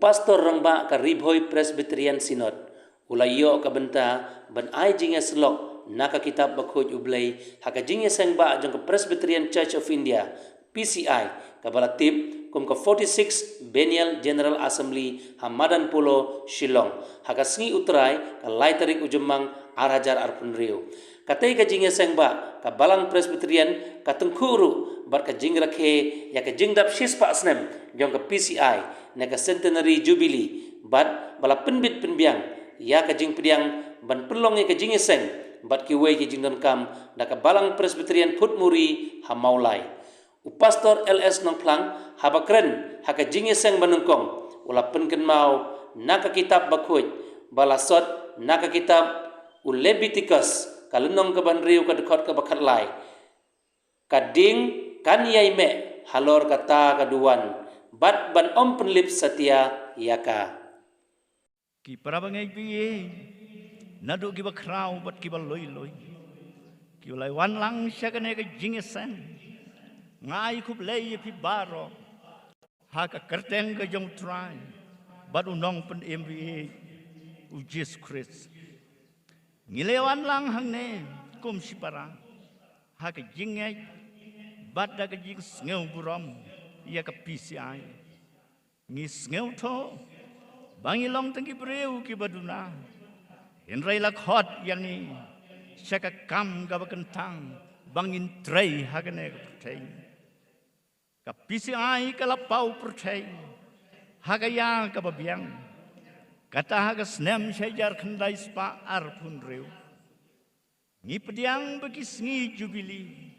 pastor rangba ka Ribhoy Presbyterian Synod ulayo ka benta ban ay jinga slok naka kitab bakhoj ublay haka jinga sangba jong ka Presbyterian Church of India PCI ka balatip kum ka 46 Biennial General Assembly Hamadan Pulo Shillong haka sngi utray ka laitarik ujumang arhajar arpunriu katay ka jinga sangba ka balang Presbyterian ka tengkuru bar ka jing rakhe ya ka jingdap shispa asnem jong ka PCI na ka centenary jubilee bat bala penbit penbiang ya ka jing pediang ban pelong ya ka jing seng bat ki wei ki jing don kam da ka balang Presbyterian Putmuri hamaulai upastor LS nongplang habakren ha ka jing seng banungkong ula penken mau na ka kitab bakhoj bala sot na ka kitab Leviticus kalunong ka banriu ka dekot ka bakatlai kading kan yai me halor kata kaduan bat ban om penlip setia yaka ki parabangai biye nadu ki bakrau bat ki baloi loi ki lai wan lang syakane ka jingesan ngai kup lei pi baro ha ka kerteng ka jong trai bat unong pen MBA ujis Chris ngilewan lang hangne kum sipara ha ka jingai bat da ka jing ngeu buram ya ka PCI ngis ngeu tho bangilong tengki breu ki baduna henrai lakhot yani syaka kam ka bakentang bangin trei hagane ka pertai ka PCI ka lapau pertai hagaya ka babiang kata haga snem syajar khandai spa arpun reu ngi pediang bagi sngi jubili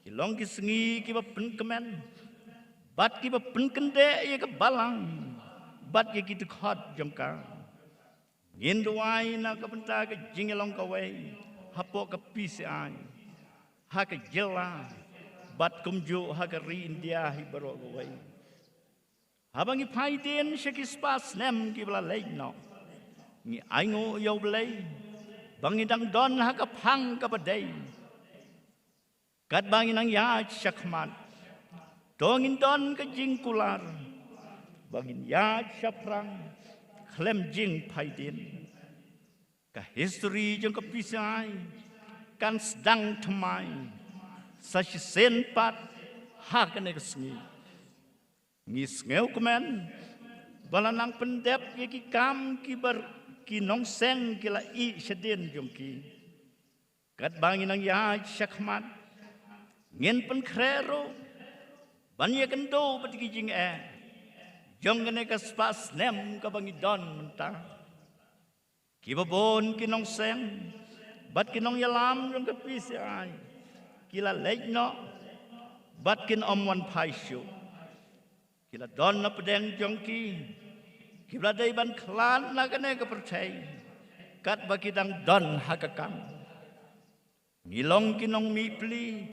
kilong ki sngi ki bapen kemen bat ki bapen kende ya ka balang bat ya ki dekhot jongka ngin duai na ka benta ka jingelong ka wei hapo ka PCI ha ka jela bat kumju ha ka ri India hi baro ka wei habang i paiden syaki spas nem ki bala leino ngi aingo yo blei bangidang don ha ka phang ka badai kat banginang ya syakmat dongin don ka jingkular bangin ya syaprang klem jing paidin ka history jong ka PCI kan sedang temai sashi senpat ha ka negsngi ngis ngeu kemen balanang pendep ki kam ki ber ki nong seng ki la i seden jong ki kat banginang ya syakmat ngin pen krero banya kendo bat ki jing jong kene ka spas nem ka bangi don mentang ki babon ki nong seng bat ki nong yalam jong ka PCI kila leino bat kin om wan paisyo kila don na pedeng jong ki kila dai ban klan na kene ka percay kat bakidang don hakakam ngilong ki nong mi pli